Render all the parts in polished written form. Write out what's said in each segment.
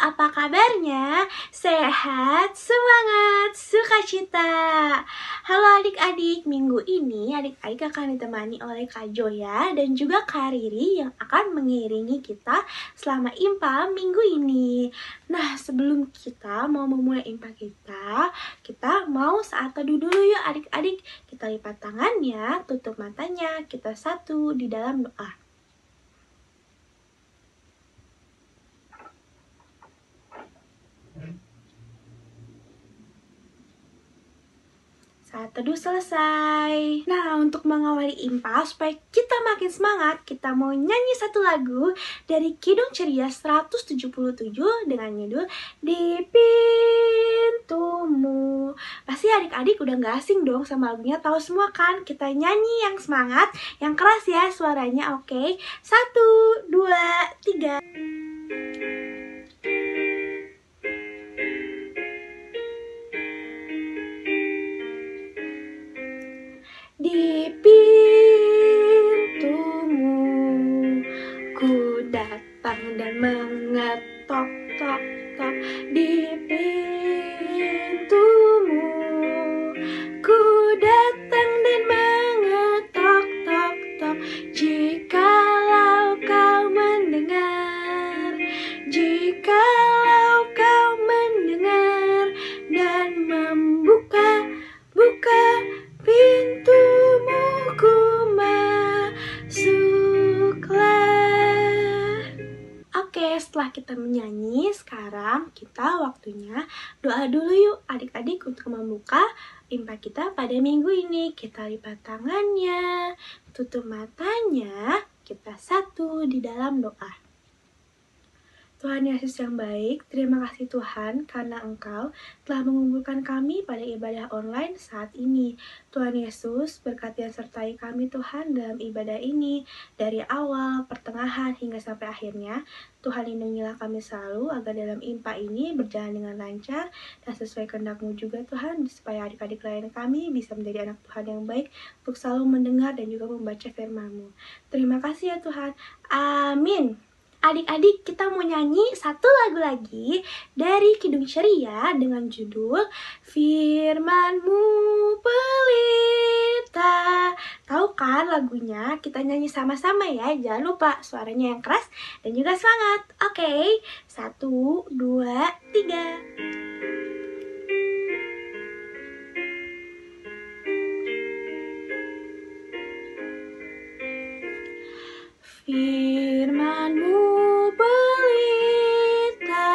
Apa kabarnya? Sehat, semangat, sukacita. Halo adik-adik, minggu ini adik-adik akan ditemani oleh Kak Joya dan juga Kak Riri yang akan mengiringi kita selama IMPA minggu ini. Nah, sebelum kita mau memulai IMPA kita mau saat teduh dulu yuk adik-adik. Kita lipat tangannya, tutup matanya, kita satu di dalam doa. Saat teduh selesai. Nah, untuk mengawali IMPA supaya kita makin semangat, kita mau nyanyi satu lagu dari Kidung Ceria 177 dengan judul Di Pintumu. Pasti adik-adik udah gak asing dong sama lagunya, tahu semua kan? Kita nyanyi yang semangat, yang keras ya suaranya, oke? 1, 2, 3. Di pintumu ku datang dan mengetok-tok-tok. Di pintumu ku datang dan mengetok-tok-tok. Jikalau kau mendengar, jikalau kau mendengar dan membuka pintumu, ku masuklah. Oke, setelah kita menyanyi, sekarang kita waktunya doa dulu yuk adik-adik untuk membuka IMPA kita pada minggu ini. Kita lipat tangannya, tutup matanya, kita satu di dalam doa. Tuhan Yesus yang baik, terima kasih Tuhan karena Engkau telah mengumpulkan kami pada ibadah online saat ini. Tuhan Yesus, berkati dan sertai kami Tuhan dalam ibadah ini, dari awal, pertengahan, hingga sampai akhirnya. Tuhan lindungilah kami selalu agar dalam IMPA ini berjalan dengan lancar dan sesuai kehendak-Mu juga Tuhan, supaya adik-adik lain kami bisa menjadi anak Tuhan yang baik untuk selalu mendengar dan juga membaca firman-Mu. Terima kasih ya Tuhan. Amin. Adik-adik, kita mau nyanyi satu lagu lagi dari Kidung Ceria dengan judul Firman-Mu Pelita. Tahu kan lagunya? Kita nyanyi sama-sama ya. Jangan lupa suaranya yang keras dan juga semangat. Oke, 1, 2, 3. Firman-Mu pelita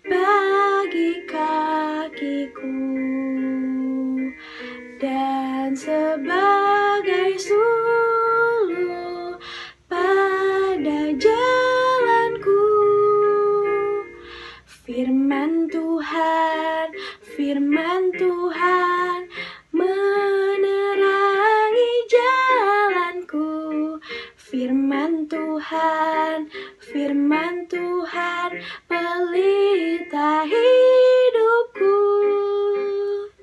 bagi kakiku dan sebagai suluh pada jalanku. Firman Tuhan menerangi jalanku. Firman Tuhan pelita hidupku.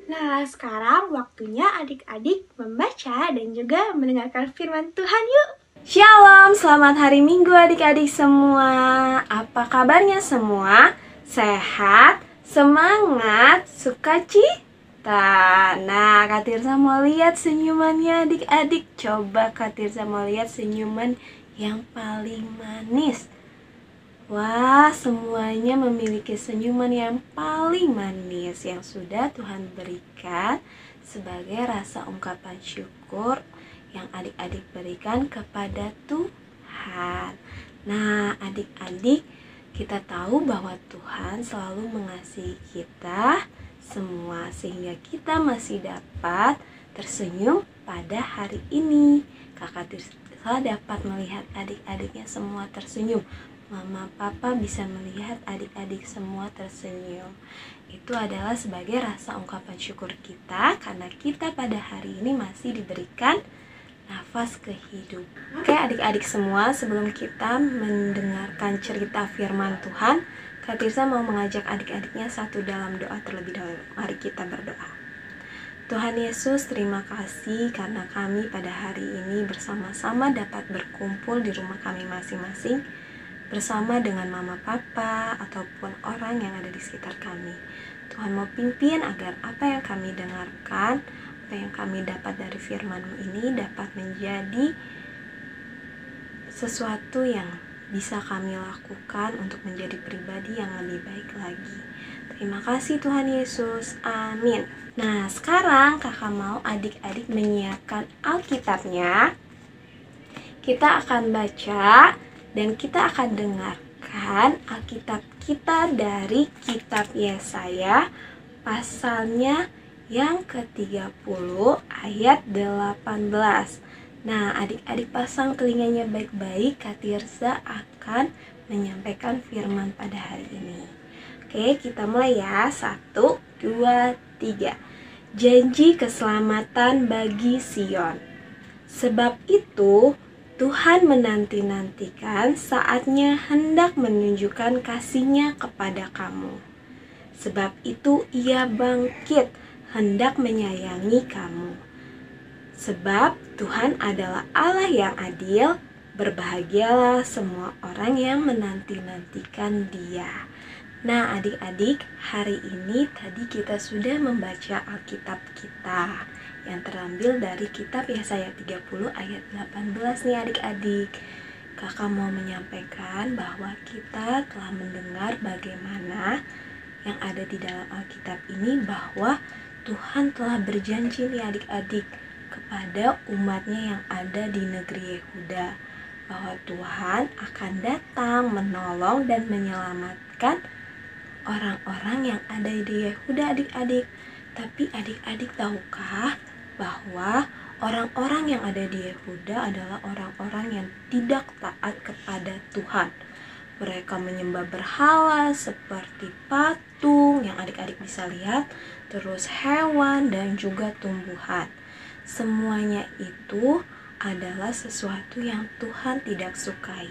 Nah, sekarang waktunya adik-adik membaca dan juga mendengarkan firman Tuhan yuk. Shalom, selamat hari Minggu adik-adik semua. Apa kabarnya semua? Sehat, semangat, sukacita? Nah, Kak Tirza mau lihat senyumannya adik-adik. Coba Kak Tirza mau lihat senyuman yang paling manis. Wah, semuanya memiliki senyuman yang paling manis yang sudah Tuhan berikan sebagai rasa ungkapan syukur yang adik-adik berikan kepada Tuhan. Nah, adik-adik Kita tahu bahwa Tuhan selalu mengasihi kita semua sehingga kita masih dapat tersenyum pada hari ini. Kakak Tirsa dapat melihat adik-adiknya semua tersenyum. Mama papa bisa melihat adik-adik semua tersenyum. Itu adalah sebagai rasa ungkapan syukur kita karena kita pada hari ini masih diberikan nafas kehidupan. Oke adik-adik semua, sebelum kita mendengarkan cerita firman Tuhan, Kak Tirsa mau mengajak adik-adiknya satu dalam doa terlebih dahulu. Mari kita berdoa. Tuhan Yesus, terima kasih karena kami pada hari ini bersama-sama dapat berkumpul di rumah kami masing-masing bersama dengan mama papa ataupun orang yang ada di sekitar kami. Tuhan mau pimpin agar apa yang kami dengarkan, apa yang kami dapat dari firman-Mu ini dapat menjadi sesuatu yang bisa kami lakukan untuk menjadi pribadi yang lebih baik lagi. Terima kasih Tuhan Yesus, amin. Nah sekarang kakak mau adik-adik menyiapkan Alkitabnya. Kita akan baca dan kita akan dengarkan Alkitab kita dari kitab Yesaya pasalnya yang ke-30 ayat 18. Nah, adik-adik pasang telinganya baik-baik, Kak Tirsa akan menyampaikan firman pada hari ini. Oke, kita mulai ya. 1, 2, 3. Janji keselamatan bagi Sion. Sebab itu Tuhan menanti-nantikan saatnya hendak menunjukkan kasih-Nya kepada kamu. Sebab itu Ia bangkit, hendak menyayangi kamu. Sebab Tuhan adalah Allah yang adil, berbahagialah semua orang yang menanti-nantikan Dia. Nah adik-adik, hari ini tadi kita sudah membaca Alkitab kita yang terambil dari kitab Yesaya 30 ayat 18 nih adik-adik. Kakak mau menyampaikan bahwa kita telah mendengar bagaimana yang ada di dalam Alkitab ini, bahwa Tuhan telah berjanji nih adik-adik kepada umatnya yang ada di negeri Yehuda, bahwa Tuhan akan datang menolong dan menyelamatkan orang-orang yang ada di Yehuda adik-adik. Tapi adik-adik tahukah bahwa orang-orang yang ada di Yehuda adalah orang-orang yang tidak taat kepada Tuhan. Mereka menyembah berhala seperti patung yang adik-adik bisa lihat, terus hewan dan juga tumbuhan. Semuanya itu adalah sesuatu yang Tuhan tidak sukai.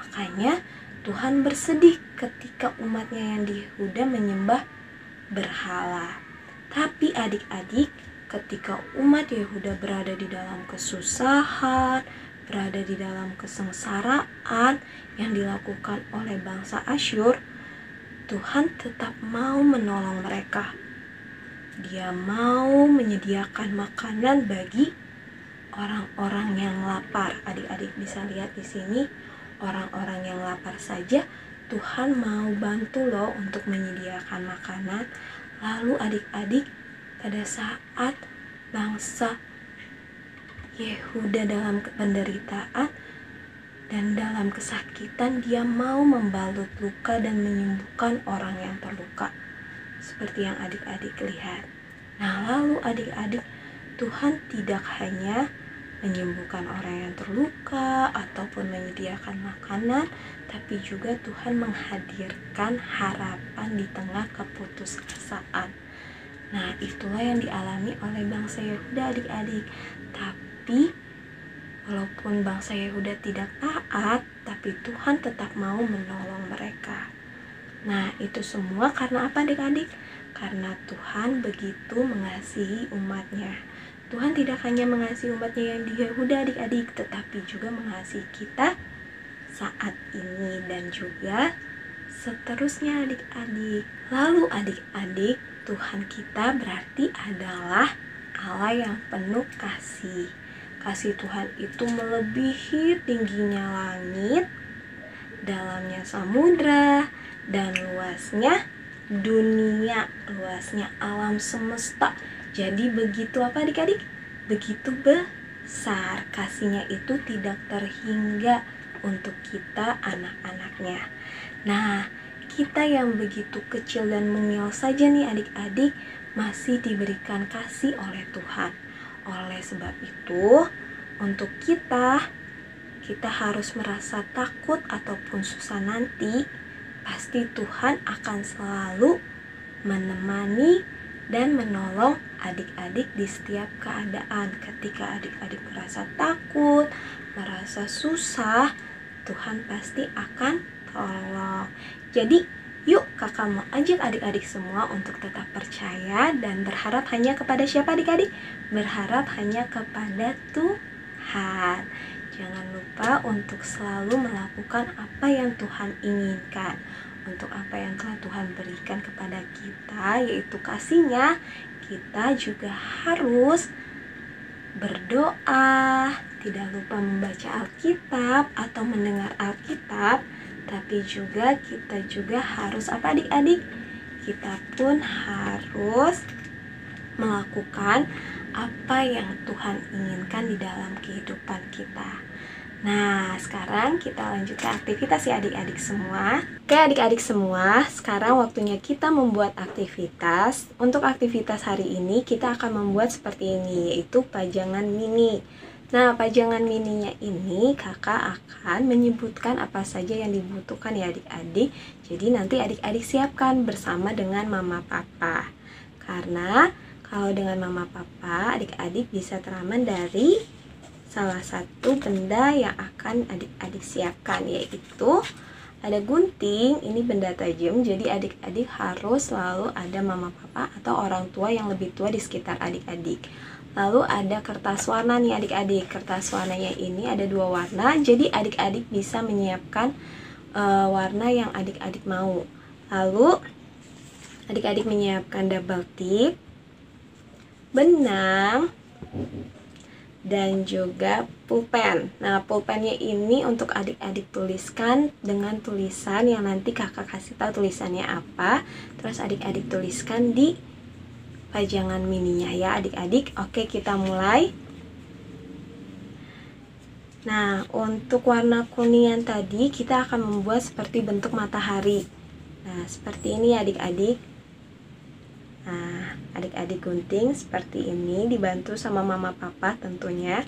Makanya Tuhan bersedih ketika umatnya yang di Yehuda menyembah berhala. Tapi adik-adik, ketika umat Yehuda berada di dalam kesusahan, berada di dalam kesengsaraan yang dilakukan oleh bangsa Asyur, Tuhan tetap mau menolong mereka. Dia mau menyediakan makanan bagi orang-orang yang lapar. Adik-adik bisa lihat di sini, orang-orang yang lapar saja Tuhan mau bantu loh untuk menyediakan makanan. Lalu adik-adik, pada saat bangsa Yehuda dalam penderitaan dan dalam kesakitan, Dia mau membalut luka dan menyembuhkan orang yang terluka, seperti yang adik-adik lihat. Nah lalu adik-adik, Tuhan tidak hanya menyembuhkan orang yang terluka ataupun menyediakan makanan, tapi juga Tuhan menghadirkan harapan di tengah keputusasaan. Nah itulah yang dialami oleh bangsa Yehuda adik-adik. Tapi walaupun bangsa Yehuda tidak taat, tapi Tuhan tetap mau menolong mereka. Nah itu semua karena apa adik-adik? Karena Tuhan begitu mengasihi umatnya. Tuhan tidak hanya mengasihi umatnya yang di Yehuda adik-adik, tetapi juga mengasihi kita saat ini dan juga seterusnya adik-adik. Lalu adik-adik, Tuhan kita berarti adalah Allah yang penuh kasih. Kasih Tuhan itu melebihi tingginya langit, dalamnya samudra, dan luasnya dunia, luasnya alam semesta. Jadi begitu apa adik-adik? Begitu besar kasihnya itu, tidak terhingga untuk kita anak-anaknya. Nah, kita yang begitu kecil dan mungil saja nih adik-adik masih diberikan kasih oleh Tuhan. Oleh sebab itu, untuk kita harus merasa takut ataupun susah nanti, pasti Tuhan akan selalu menemani dan menolong adik-adik di setiap keadaan. Ketika adik-adik merasa takut, merasa susah, Tuhan pasti akan tolong. Jadi yuk kakak mau ajak adik-adik semua untuk tetap percaya dan berharap hanya kepada siapa adik-adik? Berharap hanya kepada Tuhan. Jangan lupa untuk selalu melakukan apa yang Tuhan inginkan. Untuk apa yang telah Tuhan berikan kepada kita, yaitu kasih-Nya, kita juga harus berdoa, tidak lupa membaca Alkitab atau mendengar Alkitab, tapi juga kita juga harus apa adik-adik? Kita pun harus melakukan apa yang Tuhan inginkan di dalam kehidupan kita. Nah, sekarang kita lanjut ke aktivitas ya adik-adik semua. Oke adik-adik semua, sekarang waktunya kita membuat aktivitas. Untuk aktivitas hari ini kita akan membuat seperti ini, yaitu pajangan mini. Nah, pajangan mininya ini kakak akan menyebutkan apa saja yang dibutuhkan ya adik-adik. Jadi nanti adik-adik siapkan bersama dengan mama papa. Karena kalau dengan mama papa, adik-adik bisa teraman dari salah satu benda yang akan adik-adik siapkan, yaitu ada gunting, ini benda tajam, jadi adik-adik harus selalu ada mama papa atau orang tua yang lebih tua di sekitar adik-adik. Lalu ada kertas warna nih adik-adik, kertas warnanya ini ada 2 warna, jadi adik-adik bisa menyiapkan warna yang adik-adik mau. Lalu adik-adik menyiapkan double tip, benang, dan juga pulpen. Nah, pulpennya ini untuk adik-adik tuliskan dengan tulisan yang nanti kakak kasih tahu tulisannya apa. Terus adik-adik tuliskan di pajangan mininya ya adik-adik. Oke, kita mulai. Nah, untuk warna kuning yang tadi kita akan membuat seperti bentuk matahari. Nah, seperti ini adik-adik. Nah, adik-adik gunting seperti ini, dibantu sama mama papa tentunya.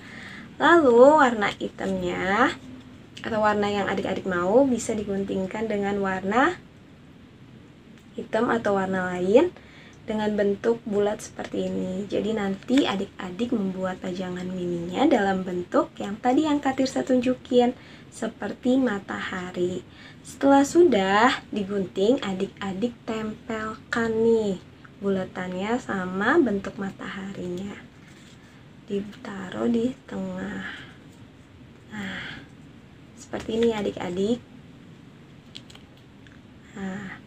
Lalu warna hitamnya atau warna yang adik-adik mau bisa diguntingkan dengan warna hitam atau warna lain dengan bentuk bulat seperti ini. Jadi nanti adik-adik membuat pajangan mininya dalam bentuk yang tadi yang Kak Tirsa tunjukin, seperti matahari. Setelah sudah digunting, adik-adik tempelkan nih bulatannya sama bentuk mataharinya, ditaruh di tengah. Nah, seperti ini adik-adik. Nah,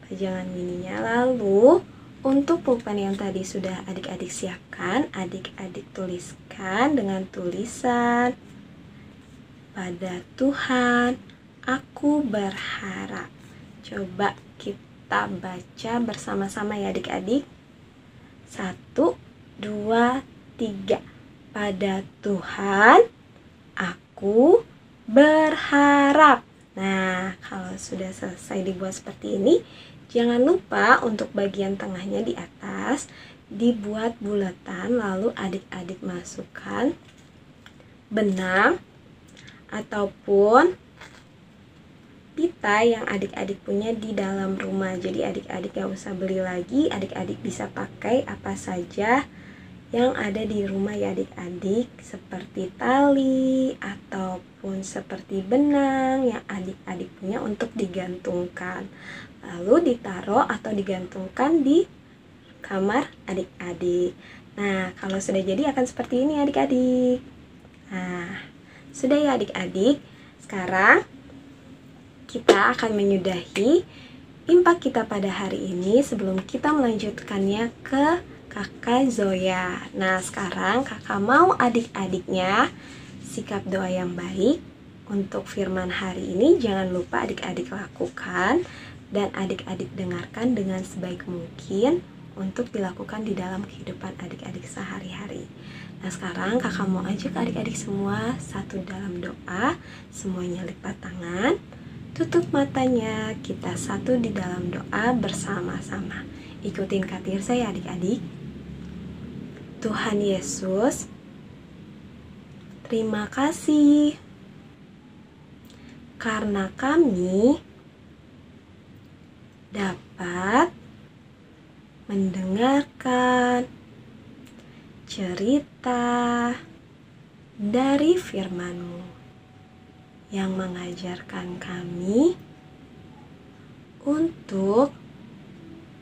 pajangan mininya. Lalu untuk pulpen yang tadi sudah adik-adik siapkan, adik-adik tuliskan dengan tulisan, pada Tuhan aku berharap. Coba kita baca bersama-sama ya adik-adik. 1, 2, 3. Pada Tuhan aku berharap. Nah, kalau sudah selesai dibuat seperti ini, jangan lupa untuk bagian tengahnya di atas dibuat bulatan, lalu adik-adik masukkan benang ataupun pita yang adik-adik punya di dalam rumah. Jadi adik-adik gak usah beli lagi, adik-adik bisa pakai apa saja yang ada di rumah ya adik-adik, seperti tali ataupun seperti benang yang adik-adik punya untuk digantungkan, lalu ditaruh atau digantungkan di kamar adik-adik. Nah, kalau sudah jadi akan seperti ini adik-adik. Nah, sudah ya adik-adik. Sekarang kita akan menyudahi impak kita pada hari ini sebelum kita melanjutkannya ke kakak Zoya. Nah, sekarang kakak mau adik-adiknya sikap doa yang baik untuk firman hari ini. Jangan lupa adik-adik lakukan dan adik-adik dengarkan dengan sebaik mungkin untuk dilakukan di dalam kehidupan adik-adik sehari-hari. Nah, sekarang kakak mau ajak adik-adik semua satu dalam doa, semuanya lipat tangan. Tutup matanya, kita satu di dalam doa bersama-sama. Ikutin Kak Tirza ya adik-adik. Tuhan Yesus, terima kasih karena kami dapat mendengarkan cerita dari firman-Mu yang mengajarkan kami untuk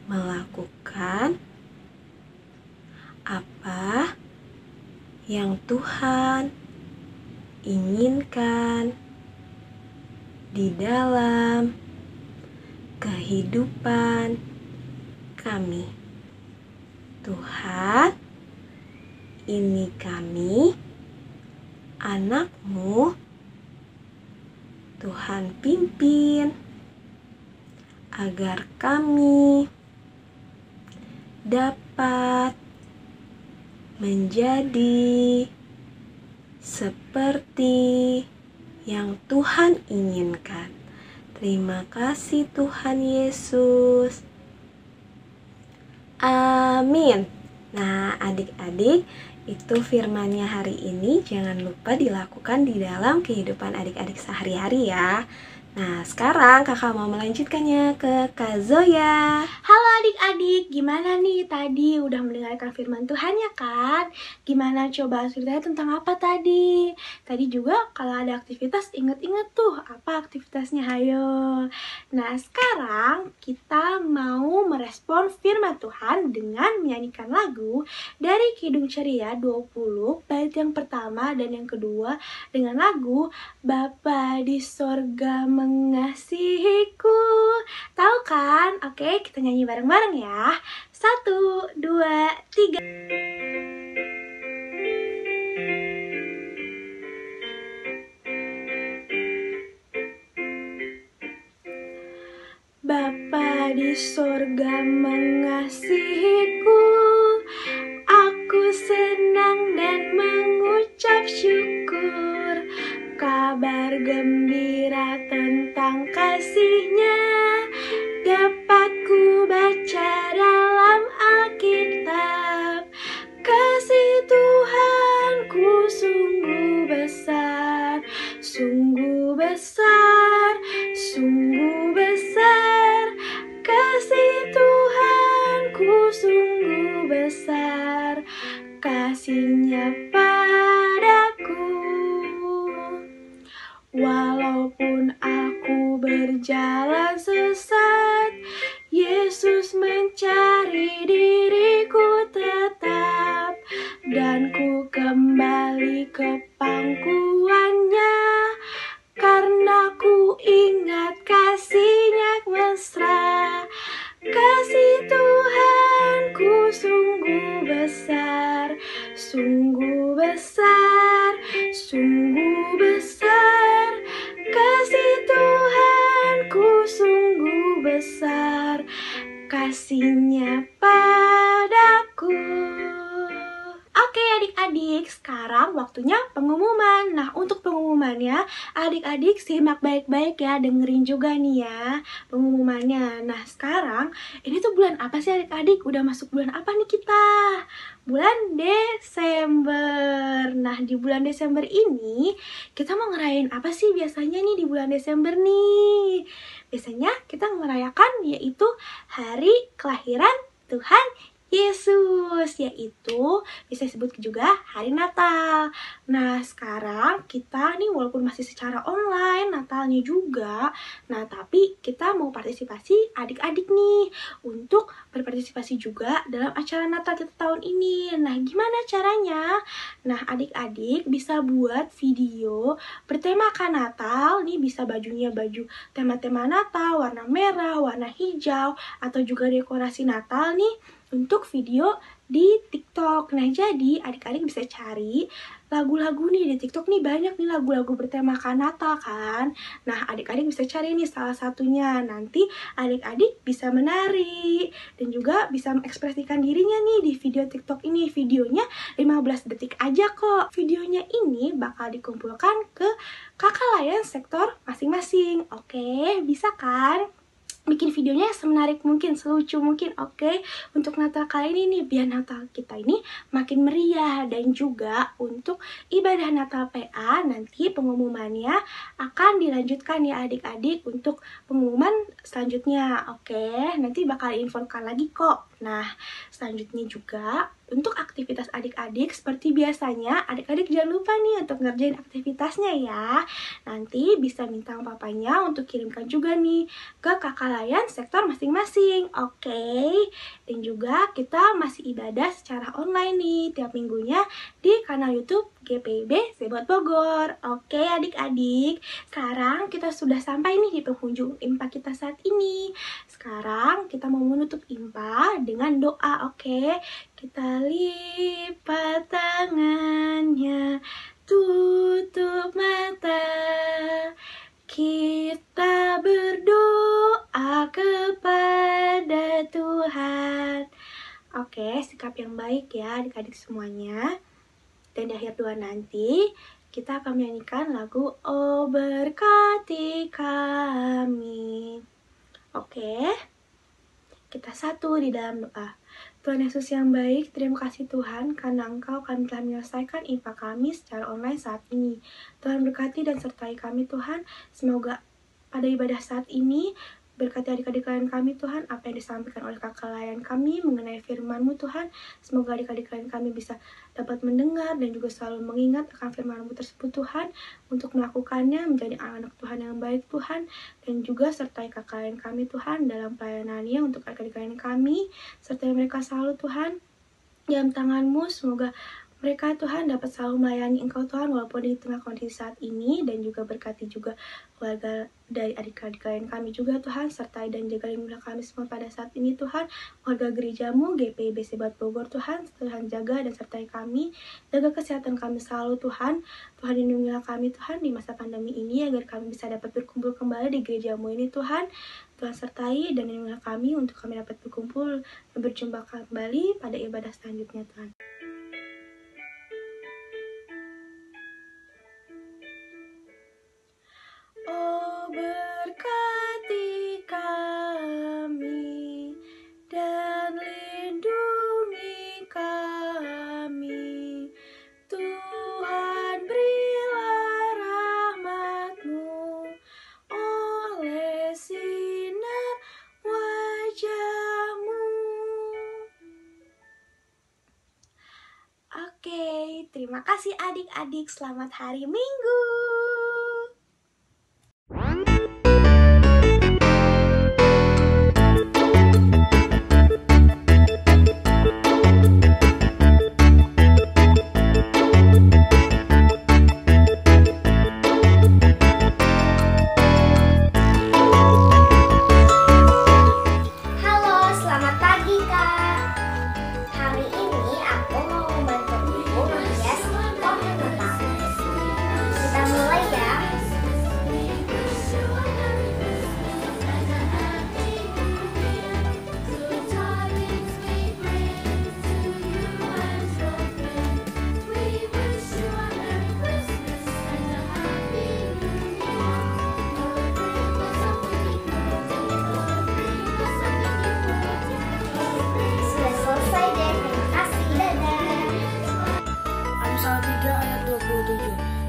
melakukan apa yang Tuhan inginkan di dalam kehidupan kami. Tuhan, ini kami, anak-Mu. Tuhan pimpin agar kami dapat menjadi seperti yang Tuhan inginkan. Terima kasih Tuhan Yesus. Amin. Nah, adik-adik, itu firman-Nya hari ini jangan lupa dilakukan di dalam kehidupan adik-adik sehari-hari ya. Nah, sekarang kakak mau melanjutkannya ke Kak Zoya. Halo adik-adik, gimana nih tadi udah mendengarkan firman Tuhan ya kan? Gimana coba ceritanya tentang apa tadi? Tadi juga kalau ada aktivitas inget-inget tuh apa aktivitasnya, hayo. Nah sekarang kita mau merespon firman Tuhan dengan menyanyikan lagu dari Kidung Ceria 20 bait yang pertama dan yang kedua dengan lagu Bapa di sorga mengasihiku. Tahu kan? Oke, kita nyanyi bareng-bareng ya. 1, 2, 3. Bapa di sorga mengasihiku, aku senang dan mengucap syukur. Kabar gembira tentang kasih-Nya dapat ku baca dalam Alkitab. Kasih Tuhanku sungguh besar, sungguh besar, sungguh besar. Kasih Tuhanku sungguh besar, kasih-Nya padaku. Walaupun aku berjalan sesat, Yesus mencari diriku tetap, dan ku kembali ke pangkuannya, karena ku ingat kasih-Nya mesra. Kasih Tuhanku sungguh besar, sungguh besar, sungguh besar. Kasih Tuhanku sungguh besar, kasih-Nya padaku. Oke adik-adik, sekarang waktunya pengumuman. Nah untuk pengumumannya, adik-adik simak baik-baik ya, dengerin juga nih ya pengumumannya. Nah sekarang, ini tuh bulan apa sih adik-adik? Udah masuk bulan apa nih kita? Bulan Desember. Nah di bulan Desember ini, kita mau ngerayain apa sih biasanya nih di bulan Desember nih? Biasanya kita merayakan yaitu hari kelahiran Tuhan Yesus, yaitu bisa disebut juga hari Natal. Nah sekarang kita nih walaupun masih secara online Natalnya juga, nah tapi kita mau partisipasi adik-adik nih untuk berpartisipasi juga dalam acara Natal kita tahun ini. Nah gimana caranya? Nah adik-adik bisa buat video bertemakan Natal, nih bisa bajunya baju tema-tema Natal, warna merah, warna hijau, atau juga dekorasi Natal nih untuk video di TikTok. Nah, jadi adik-adik bisa cari lagu-lagu nih di TikTok nih, banyak nih lagu-lagu bertemakan Natal kan. Nah, adik-adik bisa cari nih salah satunya. Nanti adik-adik bisa menari dan juga bisa mengekspresikan dirinya nih di video TikTok ini. Videonya 15 detik aja kok. Videonya ini bakal dikumpulkan ke kakak layan sektor masing-masing. Oke, bisa kan? Bikin videonya semenarik mungkin, selucu mungkin, oke? Untuk Natal kali ini nih, biar Natal kita ini makin meriah. Dan juga untuk ibadah Natal PA, nanti pengumumannya akan dilanjutkan ya adik-adik untuk pengumuman selanjutnya, oke? Nanti bakal infokan lagi kok. Nah, selanjutnya juga untuk aktivitas adik-adik seperti biasanya, adik-adik jangan lupa nih untuk ngerjain aktivitasnya ya. Nanti bisa minta papanya untuk kirimkan juga nih ke kakak layan sektor masing-masing, oke? Dan juga kita masih ibadah secara online nih tiap minggunya di kanal YouTube GPIB Zebot Bogor. Oke adik-adik, sekarang kita sudah sampai nih di penghujung IMPA kita saat ini. Sekarang kita mau menutup IMPA dengan doa, oke? Kita lipat tangannya, tutup mata, kita berdoa kepada Tuhan. Oke, sikap yang baik ya adik-adik semuanya. Dan di akhir doa nanti kita akan menyanyikan lagu "Oh Berkati Kami". Oke, kita satu di dalam doa. Tuhan Yesus yang baik, terima kasih Tuhan karena Engkau kami telah menyelesaikan IMPA kami secara online saat ini. Tuhan berkati dan sertai kami Tuhan. Semoga pada ibadah saat ini berkati adik-adik layan kami Tuhan, apa yang disampaikan oleh kakak layan kami mengenai firman-Mu Tuhan. Semoga adik-adik layan kami bisa dapat mendengar dan juga selalu mengingat akan firman-Mu tersebut Tuhan, untuk melakukannya menjadi anak-anak Tuhan yang baik Tuhan. Dan juga sertai kakak layan kami Tuhan dalam pelayanannya untuk adik-adik layan kami, sertai mereka selalu Tuhan dalam tangan-Mu. Semoga mereka Tuhan dapat selalu melayani Engkau Tuhan walaupun di tengah kondisi saat ini. Dan juga berkati juga keluarga dari adik-adik lain kami juga Tuhan, sertai dan jaga lindungilah kami semua pada saat ini Tuhan. Warga gereja-Mu GPIB Zebot Bogor Tuhan jaga dan sertai kami, jaga kesehatan kami selalu Tuhan. Tuhan lindungilah kami Tuhan di masa pandemi ini agar kami bisa dapat berkumpul kembali di gereja-Mu ini Tuhan. Tuhan sertai dan lindungilah kami untuk kami dapat berkumpul dan berjumpa kembali pada ibadah selanjutnya Tuhan. Oh berkati kami dan lindungi kami, Tuhan berilah rahmat-Mu oleh sinar wajah-Mu. Oke, terima kasih adik-adik, selamat hari Minggu.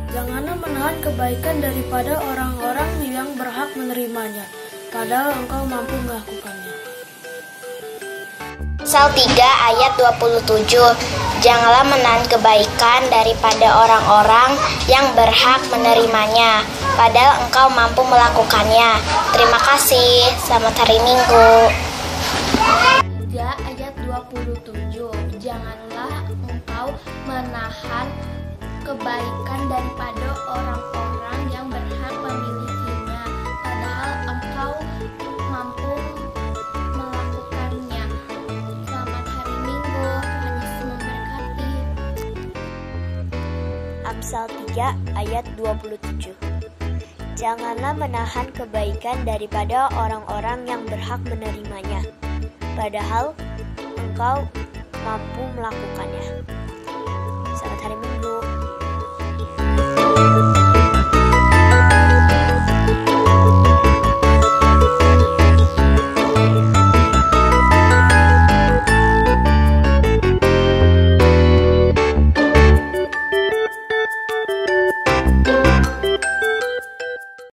Janganlah menahan kebaikan daripada orang-orang yang berhak menerimanya, padahal engkau mampu melakukannya. Amsal 3 ayat 27. Janganlah menahan kebaikan daripada orang-orang yang berhak menerimanya, padahal engkau mampu melakukannya. Terima kasih. Selamat hari Minggu. 3 ayat 27. Janganlah engkau menahan kebaikan daripada orang-orang yang berhak memilikinya, padahal engkau mampu melakukannya. Selamat hari Minggu. Tuhan Amsal 3 ayat 27. Janganlah menahan kebaikan daripada orang-orang yang berhak menerimanya, padahal engkau mampu melakukannya. Selamat hari Minggu.